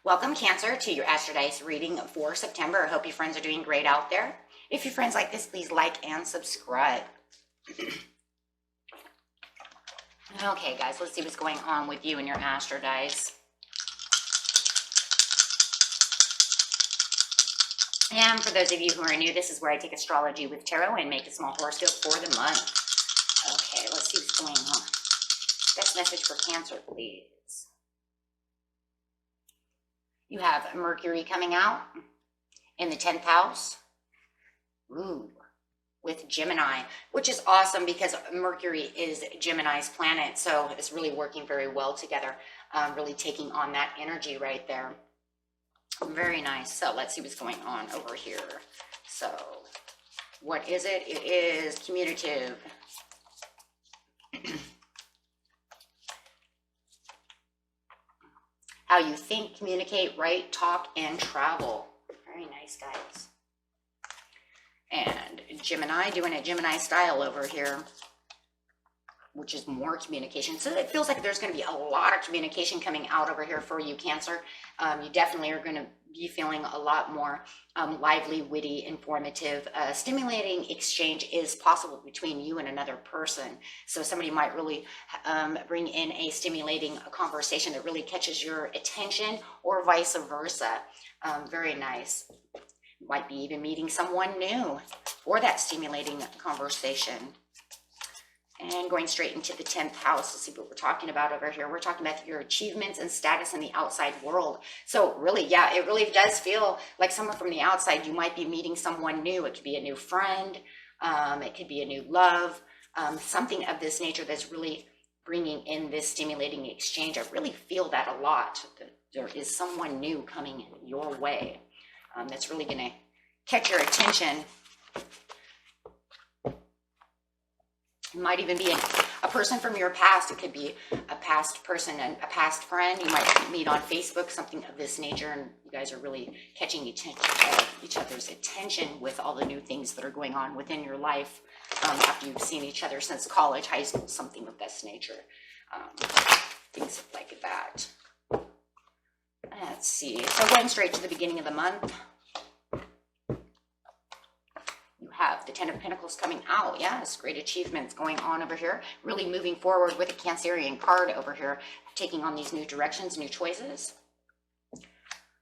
Welcome, Cancer, to your Astrodice reading for September. I hope your friends are doing great out there. If your friends like this, please like and subscribe. Okay, guys, let's see what's going on with you and your Astrodice. And for those of you who are new, this is where I take astrology with tarot and make a small horoscope for the month. Okay, let's see what's going on. Best message for Cancer, please. You have Mercury coming out in the 10th house. Ooh, with Gemini, which is awesome because Mercury is Gemini's planet. So it's really working very well together, really taking on that energy right there. Very nice. So let's see what's going on over here. So what is it? It is communicative. How you think, communicate, write, talk, and travel. Very nice, guys. And Gemini, doing it Gemini style over here, which is more communication. So it feels like there's going to be a lot of communication coming out over here for you, Cancer. You definitely are going to be feeling a lot more lively, witty, informative, stimulating exchange is possible between you and another person. So somebody might really bring in a stimulating conversation that really catches your attention, or vice versa. Very nice. Might be even meeting someone new for that stimulating conversation. And going straight into the 10th house, let's see what we're talking about over here. We're talking about your achievements and status in the outside world. So really, yeah, it really does feel like someone from the outside, you might be meeting someone new. It could be a new friend. It could be a new love, something of this nature that's really bringing in this stimulating exchange. I really feel that a lot, that there is someone new coming your way that's really going to catch your attention. It might even be a person from your past. It could be a past person and a past friend. You might meet on Facebook, something of this nature, and you guys are really catching each other's attention with all the new things that are going on within your life after you've seen each other since college, high school, something of this nature. Things like that. Let's see. So going straight to the beginning of the month. Have the 10 of Pentacles coming out. Yes, great achievements going on over here. Really moving forward with a Cancerian card over here, taking on these new directions, new choices.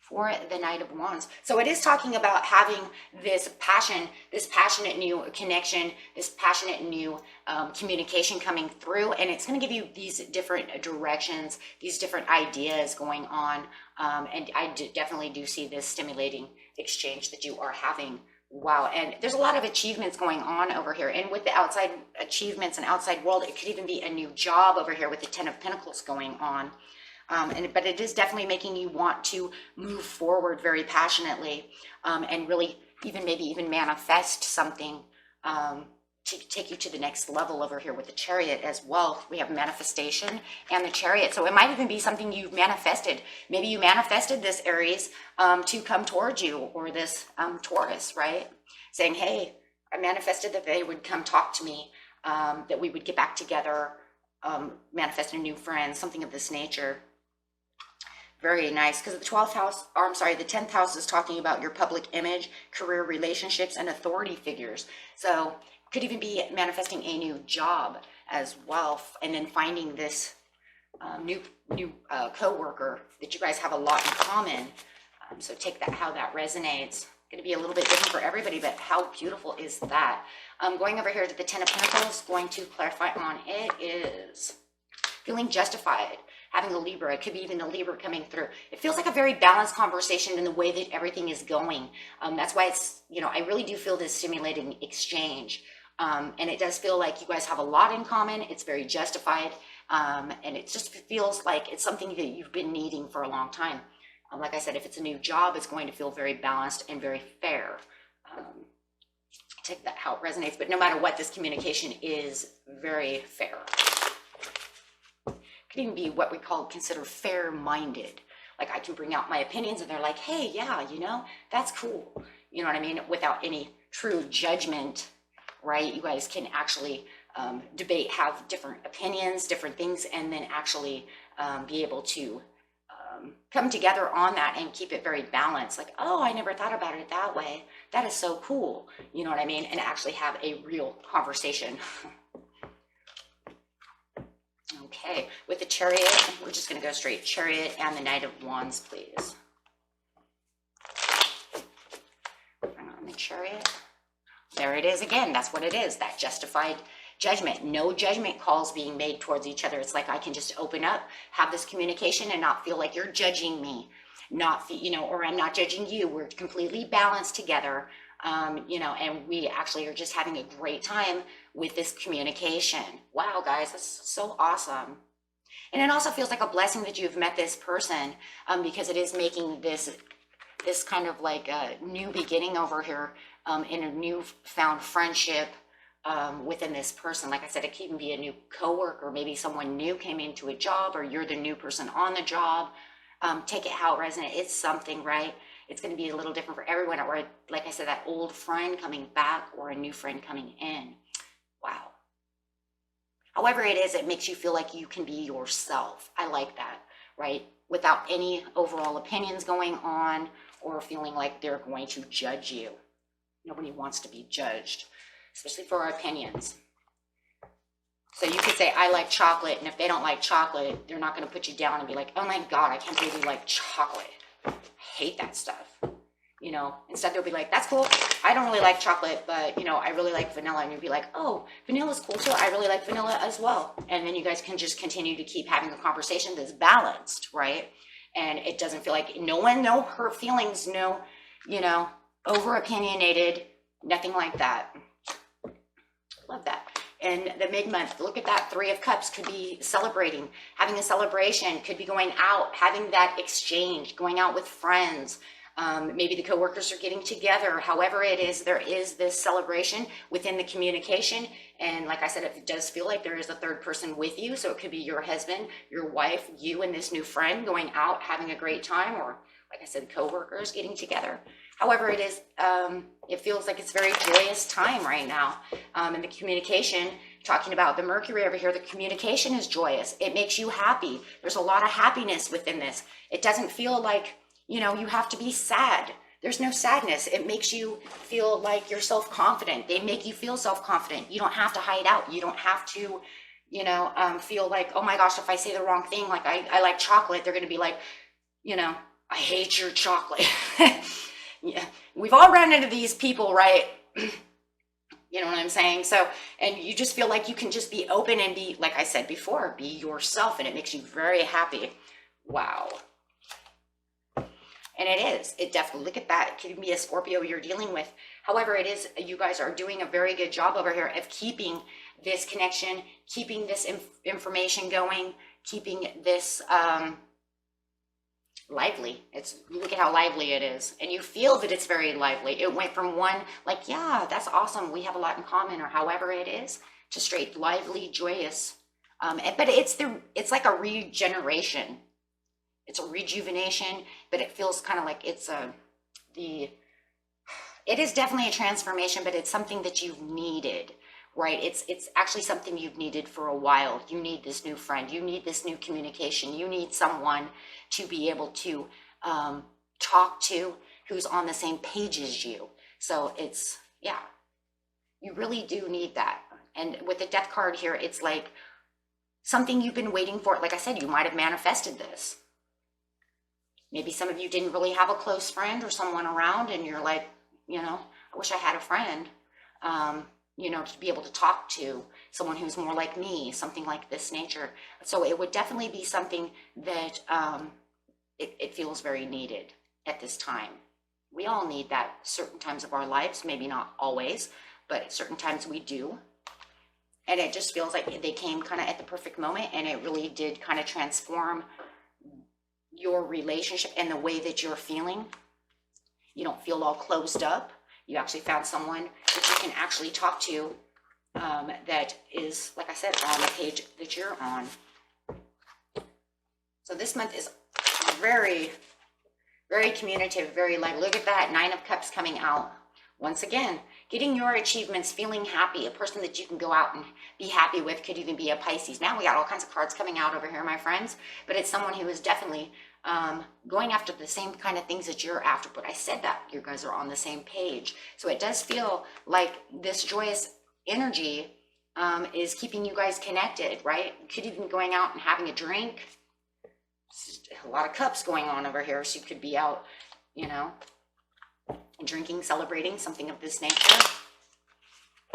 For the Knight of Wands. So it is talking about having this passion, this passionate new connection, this passionate new communication coming through. And it's going to give you these different directions, these different ideas going on. And I definitely do see this stimulating exchange that you are having. Wow, and there's a lot of achievements going on over here. And with the outside achievements and outside world, it could even be a new job over here with the 10 of Pentacles going on. But it is definitely making you want to move forward very passionately and really maybe even manifest something to take you to the next level over here with the Chariot as well. We have manifestation and the Chariot. So it might even be something you've manifested. Maybe you manifested this Aries to come towards you, or this Taurus, right? Saying, hey, I manifested that they would come talk to me, that we would get back together, manifest a new friend, something of this nature. Very nice, because the 12th house, or I'm sorry, the 10th house is talking about your public image, career, relationships, and authority figures. So could even be manifesting a new job as well, and then finding this new co-worker that you guys have a lot in common. So take that, how that resonates. Going to be a little bit different for everybody, but how beautiful is that? Going over here to the 10 of Pentacles, going to clarify on it is feeling justified. Having a Libra, it could be even a Libra coming through. It feels like a very balanced conversation in the way that everything is going. That's why it's, I really do feel this stimulating exchange. And it does feel like you guys have a lot in common. It's very justified. And it just feels like it's something that you've been needing for a long time. Like I said, if it's a new job, it's going to feel very balanced and very fair. Take that how it resonates. But no matter what, this communication is very fair. Could even be what we consider fair-minded. Like I can bring out my opinions and they're like, hey, yeah, that's cool. You know what I mean? Without any true judgment, right? You guys can actually debate, have different opinions, different things, and then actually be able to come together on that and keep it very balanced. Like, oh, I never thought about it that way. That is so cool. You know what I mean? And actually have a real conversation. Okay, with the Chariot, we're just going to go straight. Chariot and the Knight of Wands, please. Bring on the Chariot. There it is again. That's what it is. That justified judgment. No judgment calls being made towards each other. It's like I can just open up, have this communication, and not feel like you're judging me. Not, you know, or I'm not judging you. We're completely balanced together. You know, and we actually are just having a great time with this communication. Wow, guys, that's so awesome. And it also feels like a blessing that you've met this person, because it is making this kind of like a new beginning over here, in a newfound friendship within this person. Like I said, it can even be a new coworker, maybe someone new came into a job, or you're the new person on the job. Take it how it resonates. It's something, right? It's going to be a little different for everyone, or like I said, that old friend coming back or a new friend coming in. Wow. However it is, it makes you feel like you can be yourself. I like that, right? Without any overall opinions going on or feeling like they're going to judge you. Nobody wants to be judged, especially for our opinions. So you could say, I like chocolate, and if they don't like chocolate, they're not going to put you down and be like, oh my God, I can't believe you like chocolate. I hate that stuff. You know, instead they'll be like, that's cool. I don't really like chocolate, but you know, I really like vanilla. And you'll be like, oh, vanilla's cool too. I really like vanilla as well. And then you guys can just continue to keep having a conversation that's balanced, right? And it doesn't feel like no hurt feelings, no, you know, over opinionated, nothing like that. Love that. And the mid-month, look at that. 3 of Cups could be celebrating, having a celebration, could be going out, having that exchange, going out with friends. Maybe the coworkers are getting together. However it is, there is this celebration within the communication. And like I said, it does feel like there is a third person with you. So it could be your husband, your wife, you and this new friend going out, having a great time, or like I said, coworkers getting together. However it is, it feels like it's a very joyous time right now. And the communication, talking about the Mercury over here, the communication is joyous. It makes you happy. There's a lot of happiness within this. It doesn't feel like, you know, you have to be sad. There's no sadness. It makes you feel like you're self-confident. They make you feel self-confident. You don't have to hide out. You don't have to, you know, feel like, oh my gosh, if I say the wrong thing, like I like chocolate, they're going to be like, you know, I hate your chocolate. Yeah, we've all run into these people, right? You know what I'm saying? So, and you just feel like you can just be open and be, like I said before, be yourself, and it makes you very happy. Wow. And it is. It definitely, look at that. It could be a Scorpio you're dealing with. However, it is, you guys are doing a very good job over here of keeping this connection, keeping this information going, keeping this lively. It's, look at how lively it is. And you feel that it's very lively. It went from one, like, yeah, that's awesome, we have a lot in common, or however it is, to straight lively, joyous. But it's like a regeneration. It's a rejuvenation, but it feels kind of like it's it is definitely a transformation, but it's something that you've needed, right? It's actually something you've needed for a while. You need this new friend. You need this new communication. You need someone to be able to talk to who's on the same page as you. So it's, yeah, you really do need that. And with the Death card here, it's like something you've been waiting for. Like I said, you might have manifested this. Maybe some of you didn't really have a close friend or someone around, and you're like, you know, I wish I had a friend, you know, to be able to talk to someone who's more like me, something like this nature. So it would definitely be something that it feels very needed at this time. We all need that certain times of our lives, maybe not always, but at certain times we do. And it just feels like they came kind of at the perfect moment, and it really did kind of transform your relationship and the way that you're feeling. You don't feel all closed up. You actually found someone that you can actually talk to that is, like I said, on the page that you're on. So this month is very, very communicative, very light. Look at that, 9 of Cups coming out. Once again, getting your achievements, feeling happy, a person that you can go out and be happy with. Could even be a Pisces. Now we got all kinds of cards coming out over here, my friends, but it's someone who is definitely going after the same kind of things that you're after. But I said that you guys are on the same page. So it does feel like this joyous energy is keeping you guys connected, right? You could even be going out and having a drink. A lot of cups going on over here. So you could be out, you know, drinking, celebrating, something of this nature.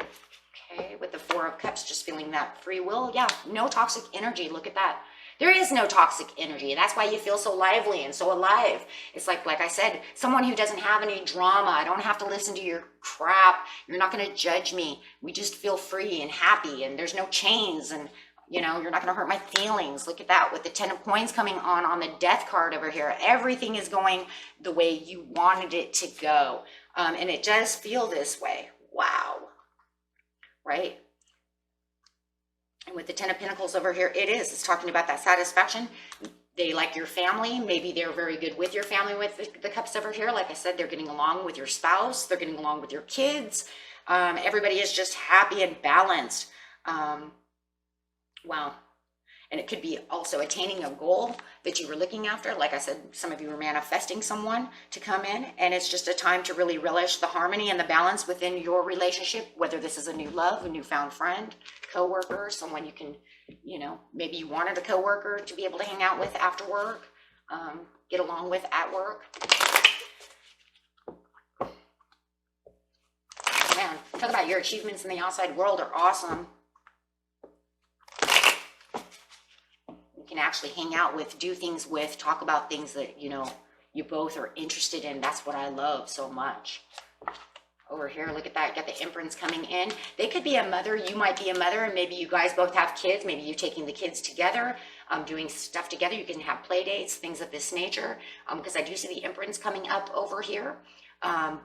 Okay, with the Four of Cups, just feeling that free will. Yeah, no toxic energy. Look at that. There is no toxic energy. That's why you feel so lively and so alive. It's like I said, someone who doesn't have any drama. I don't have to listen to your crap. You're not going to judge me. We just feel free and happy, and there's no chains, and you know, you're not going to hurt my feelings. Look at that with the 10 of Coins coming on the Death card over here. Everything is going the way you wanted it to go. And it does feel this way. Wow. Right? And with the 10 of Pentacles over here, it's talking about that satisfaction. They like your family. Maybe they're very good with your family with the cups over here. Like I said, they're getting along with your spouse. They're getting along with your kids. Everybody is just happy and balanced. Wow. And it could be also attaining a goal that you were looking after. Like I said, some of you were manifesting someone to come in, and it's just a time to really relish the harmony and the balance within your relationship, whether this is a new love, a newfound friend, coworker, someone you can, you know, maybe you wanted a coworker to be able to hang out with after work, get along with at work. Man, talk about your achievements in the outside world are awesome. Can actually hang out with, do things with, talk about things that, you know, you both are interested in. That's what I love so much. Over here, look at that. Got the Empress coming in. They could be a mother. You might be a mother, and maybe you guys both have kids. Maybe you're taking the kids together, doing stuff together. You can have play dates, things of this nature. Because I do see the Empress coming up over here. But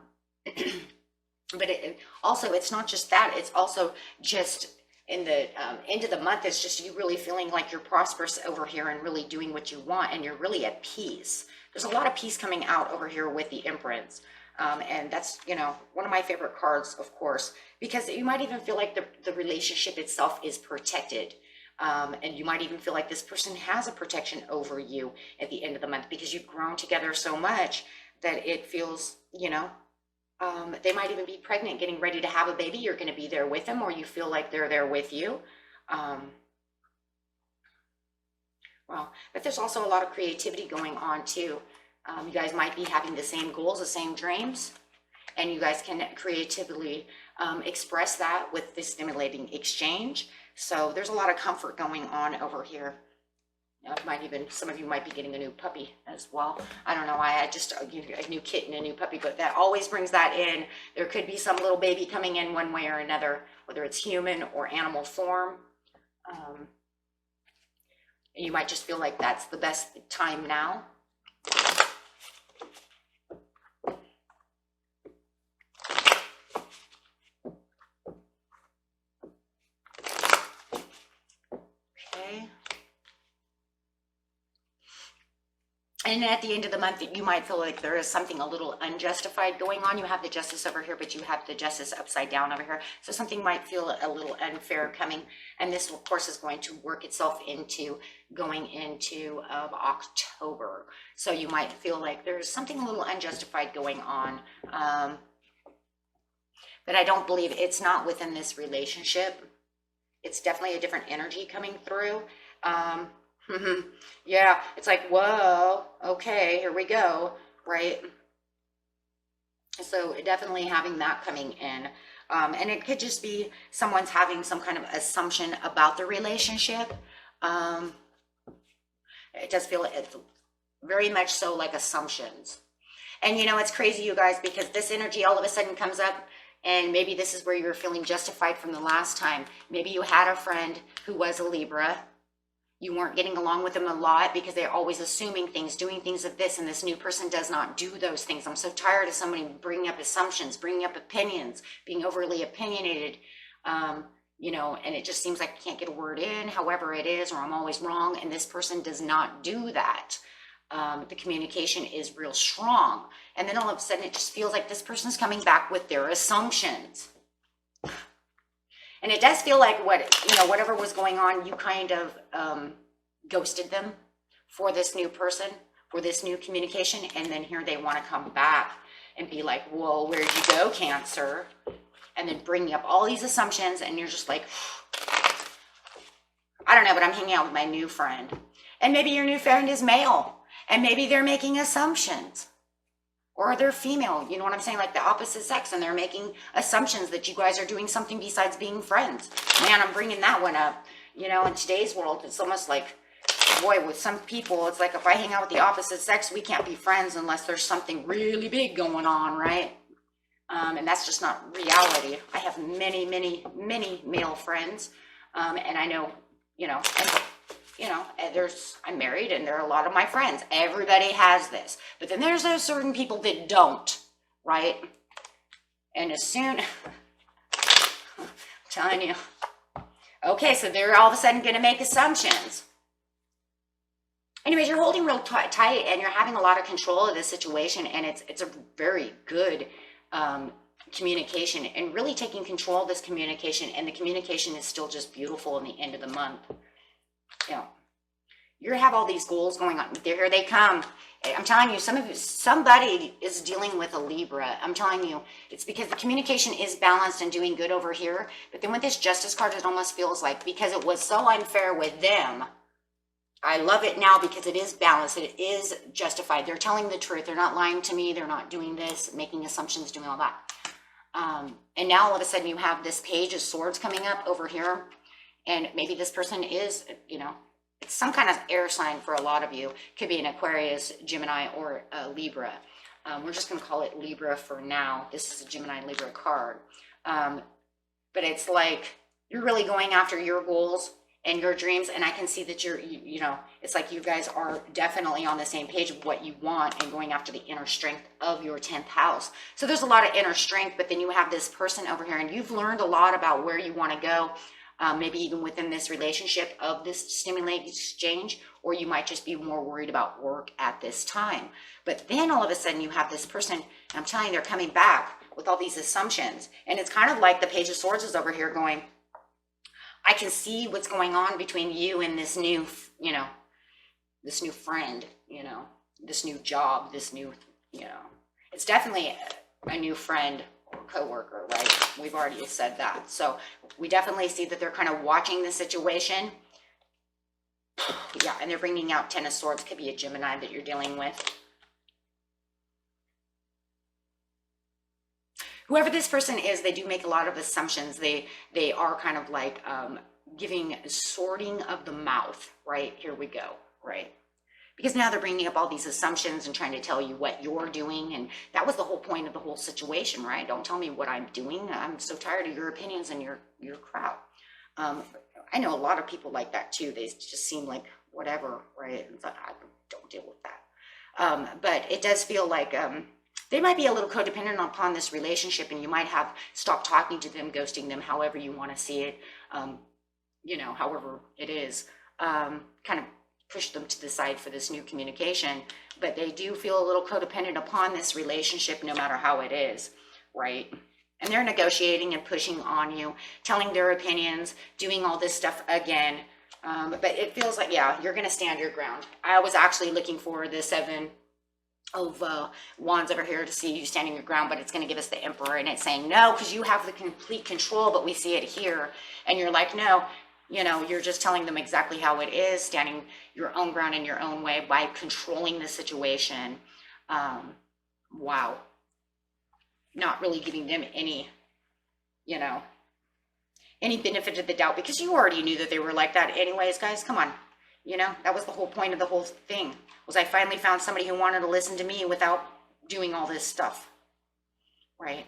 also, it's not just that. It's also just in the end of the month, it's just you really feeling like you're prosperous over here and really doing what you want, and you're really at peace. There's a lot of peace coming out over here with the Empress. And that's, you know, one of my favorite cards, of course, because you might even feel like the relationship itself is protected. And you might even feel like this person has a protection over you at the end of the month because you've grown together so much that it feels, you know, they might even be pregnant, getting ready to have a baby. You're going to be there with them, or you feel like they're there with you. Well, but there's also a lot of creativity going on too. You guys might be having the same goals, the same dreams, and you guys can creatively express that with this stimulating exchange. So there's a lot of comfort going on over here. Some of you might be getting a new puppy as well. I don't know why I just a new kitten, a new puppy, but that always brings that in. There could be some little baby coming in one way or another, whether it's human or animal form. You might just feel like that's the best time now. Okay. And at the end of the month, you might feel like there is something a little unjustified going on. You have the Justice over here, but you have the Justice upside down over here. So something might feel a little unfair coming. And this, of course, is going to work itself into going into October. So you might feel like there's something a little unjustified going on. But I don't believe it's not within this relationship. It's definitely a different energy coming through. Yeah, it's like, whoa, okay, here we go, right? So definitely having that coming in. And it could just be someone's having some kind of assumption about the relationship. It does feel it's very much so like assumptions. And you know, it's crazy, you guys, because this energy all of a sudden comes up, and maybe this is where you're feeling justified from the last time. Maybe you had a friend who was a Libra. You weren't getting along with them a lot because they're always assuming things, doing things of this, and this new person does not do those things. I'm so tired of somebody bringing up assumptions, bringing up opinions, being overly opinionated, you know, and it just seems like I can't get a word in, however it is, or I'm always wrong, and this person does not do that. The communication is real strong, and then all of a sudden it just feels like this person's coming back with their assumptions. And it does feel like whatever was going on, you kind of ghosted them for this new person, for this new communication. And then here they want to come back and be like, whoa, where'd you go, Cancer? And then bringing up all these assumptions, and you're just like, I don't know, but I'm hanging out with my new friend. And maybe your new friend is male, and maybe they're making assumptions. Or they're female, you know what I'm saying? Like the opposite sex, and they're making assumptions that you guys are doing something besides being friends. Man, I'm bringing that one up. You know, in today's world, it's almost like, boy, with some people, it's like if I hang out with the opposite sex, we can't be friends unless there's something really big going on, right? And that's just not reality. I have many, many, many male friends, and I know, I'm married, and there are a lot of my friends. Everybody has this, but then there's those certain people that don't, right? And as soon, I'm telling you, okay, so they're all of a sudden going to make assumptions. Anyways, you're holding real tight, and you're having a lot of control of this situation, and it's a very good communication, and really taking control of this communication, and the communication is still just beautiful in the end of the month. You know, you have all these goals going on. Here they come. I'm telling you, somebody is dealing with a Libra. I'm telling you, it's because the communication is balanced and doing good over here. But then with this Justice card, it almost feels like, because it was so unfair with them, I love it now because it is balanced. It is justified. They're telling the truth. They're not lying to me. They're not doing this, making assumptions, doing all that. And now all of a sudden you have this Page of Swords coming up over here. And maybe this person is, it's some kind of air sign for a lot of you. Could be an Aquarius, Gemini, or a Libra. We're just going to call it Libra for now. This is a Gemini Libra card. But it's like you're really going after your goals and your dreams. And I can see that it's like you guys are definitely on the same page of what you want and going after the inner strength of your 10th house. So there's a lot of inner strength, but then you have this person over here, and you've learned a lot about where you want to go. Maybe even within this relationship of this stimulated exchange, or you might just be more worried about work at this time. But then all of a sudden you have this person, and I'm telling you, they're coming back with all these assumptions. And it's kind of like the Page of Swords is over here going, I can see what's going on between you and this new, this new friend, this new job, this new, it's definitely a new friend or coworker, right? We've already said that. So we definitely see that they're kind of watching the situation. Yeah, and they're bringing out 10 of Swords. Could be a Gemini that you're dealing with. Whoever this person is, they do make a lot of assumptions. They are kind of like giving sorting of the mouth, right? Here we go, right? Because now they're bringing up all these assumptions and trying to tell you what you're doing. And that was the whole point of the whole situation, right? Don't tell me what I'm doing. I'm so tired of your opinions and your crowd. I know a lot of people like that too. They just seem like whatever, right? It's like, I don't deal with that. But it does feel like they might be a little codependent upon this relationship, and you might have stopped talking to them, ghosting them, however you want to see it, however it is, kind of push them to the side for this new communication. But they do feel a little codependent upon this relationship, no matter how it is, right? And they're negotiating and pushing on you, telling their opinions, doing all this stuff again. But it feels like, yeah, you're going to stand your ground. I was actually looking for the 7 of Wands over here to see you standing your ground, but it's going to give us the Emperor, and it's saying no, because you have the complete control, but we see it here. And you're like, no, you're just telling them exactly how it is, standing your own ground in your own way by controlling the situation. Wow. Not really giving them any, any benefit of the doubt, because you already knew that they were like that anyways, guys. Come on. That was the whole point of the whole thing, was I finally found somebody who wanted to listen to me without doing all this stuff, right?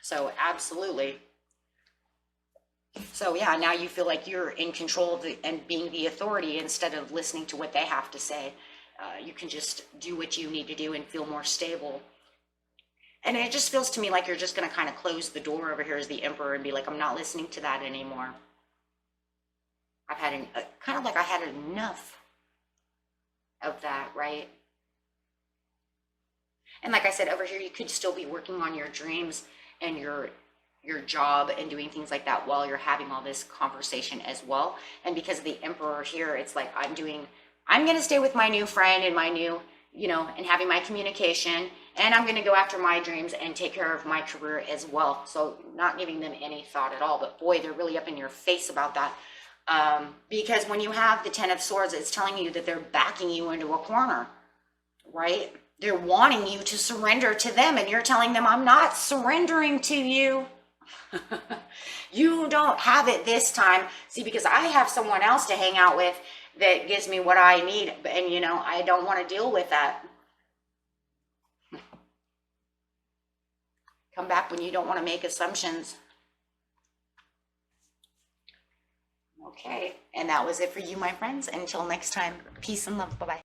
So absolutely. So yeah, now you feel like you're in control of and being the authority instead of listening to what they have to say. You can just do what you need to do and feel more stable. And it just feels to me like you're just going to kind of close the door over here as the Emperor and be like, I'm not listening to that anymore. I've had kind of like I had enough of that, right? And like I said, over here, you could still be working on your dreams and your job and doing things like that while you're having all this conversation as well. And because of the Emperor here, it's like I'm doing I'm going to stay with my new friend and my new, you know, and having my communication, and I'm going to go after my dreams and take care of my career as well. So not giving them any thought at all, but boy, they're really up in your face about that. Because when you have the 10 of Swords, it's telling you that they're backing you into a corner, right? They're wanting you to surrender to them, and you're telling them, I'm not surrendering to you. You don't have it this time. See, because I have someone else to hang out with that gives me what I need, and you know, I don't want to deal with that. Come back when you don't want to make assumptions. Okay, and that was it for you, my friends. Until next time, peace and love. Bye-bye.